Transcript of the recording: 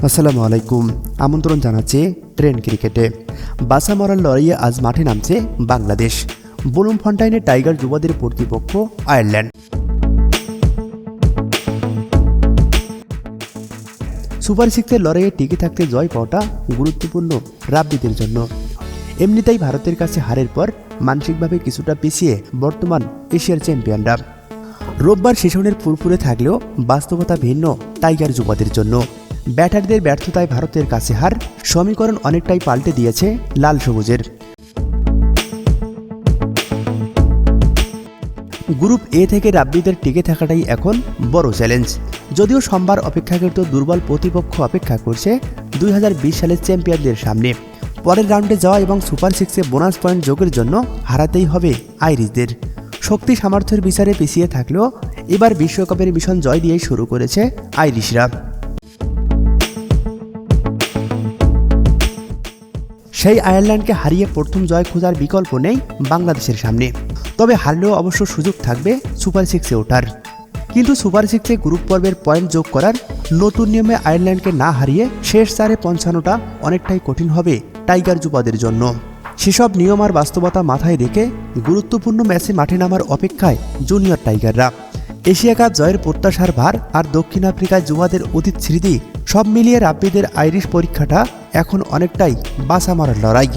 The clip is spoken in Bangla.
আসসালামু আলাইকুম। আমন্ত্রণ জানাচ্ছি ট্রেন ক্রিকেটে। বাসা মরার লড়াইয়ে আজ মাঠে নামছে বাংলাদেশ। ব্লুমফন্টাইনে টাইগার যুবাদের প্রতিপক্ষ আয়ারল্যান্ড। সুপার সিক্সের লড়াইয়ে টিকে থাকতে জয় পাওয়াটা গুরুত্বপূর্ণ রাব্বিদের জন্য। এমনিতেই ভারতের কাছে হারের পর মানসিকভাবে কিছুটা পিছিয়ে বর্তমান এশিয়ার চ্যাম্পিয়নরা। রোববার সেশনের ফুরফুরে থাকলেও বাস্তবতা ভিন্ন টাইগার যুবাদের জন্য। ব্যাটারদের ব্যর্থতায় ভারতের কাছে হার সমীকরণ অনেকটাই পাল্টে দিয়েছে লাল সবুজের। গ্রুপ এ থেকে রাব্বিদের টিকে থাকাটাই এখন বড় চ্যালেঞ্জ। যদিও সোমবার অপেক্ষাকৃত দুর্বল প্রতিপক্ষ অপেক্ষা করছে 2020 সালের চ্যাম্পিয়নদের সামনে। পরের রাউন্ডে যাওয়া এবং সুপার সিক্সে বোনাস পয়েন্ট যোগের জন্য হারাতেই হবে আইরিশদের। শক্তি সামর্থ্যের বিচারে পিছিয়ে থাকলেও এবার বিশ্বকাপের মিশন জয় দিয়েই শুরু করেছে আইরিশরা। সেই আয়ারল্যান্ডকে হারিয়ে প্রথম জয় খোঁজার বিকল্প নেই বাংলাদেশের সামনে। তবে হারলেও অবশ্য সুযোগ থাকবে সুপার সিক্সে ওঠার। কিন্তু সুপার সিক্সে গ্রুপ পর্বের পয়েন্ট যোগ করার নতুন নিয়মে আয়ারল্যান্ডকে না হারিয়ে শেষ 4-এ পৌঁছানোটা অনেকটাই কঠিন হবে টাইগার যুবাদের জন্য। সেসব নিয়ম আর বাস্তবতা মাথায় রেখে গুরুত্বপূর্ণ ম্যাচে মাঠে নামার অপেক্ষায় জুনিয়র টাইগাররা। এশিয়া কাপ জয়ের প্রত্যাশার ভার আর দক্ষিণ আফ্রিকায় যুবাদের অতীত স্মৃতি সব মিলিয়ে রাব্বিদের আইরিশ পরীক্ষাটা এখন অনেকটাই বাঁচা মারার লড়াই।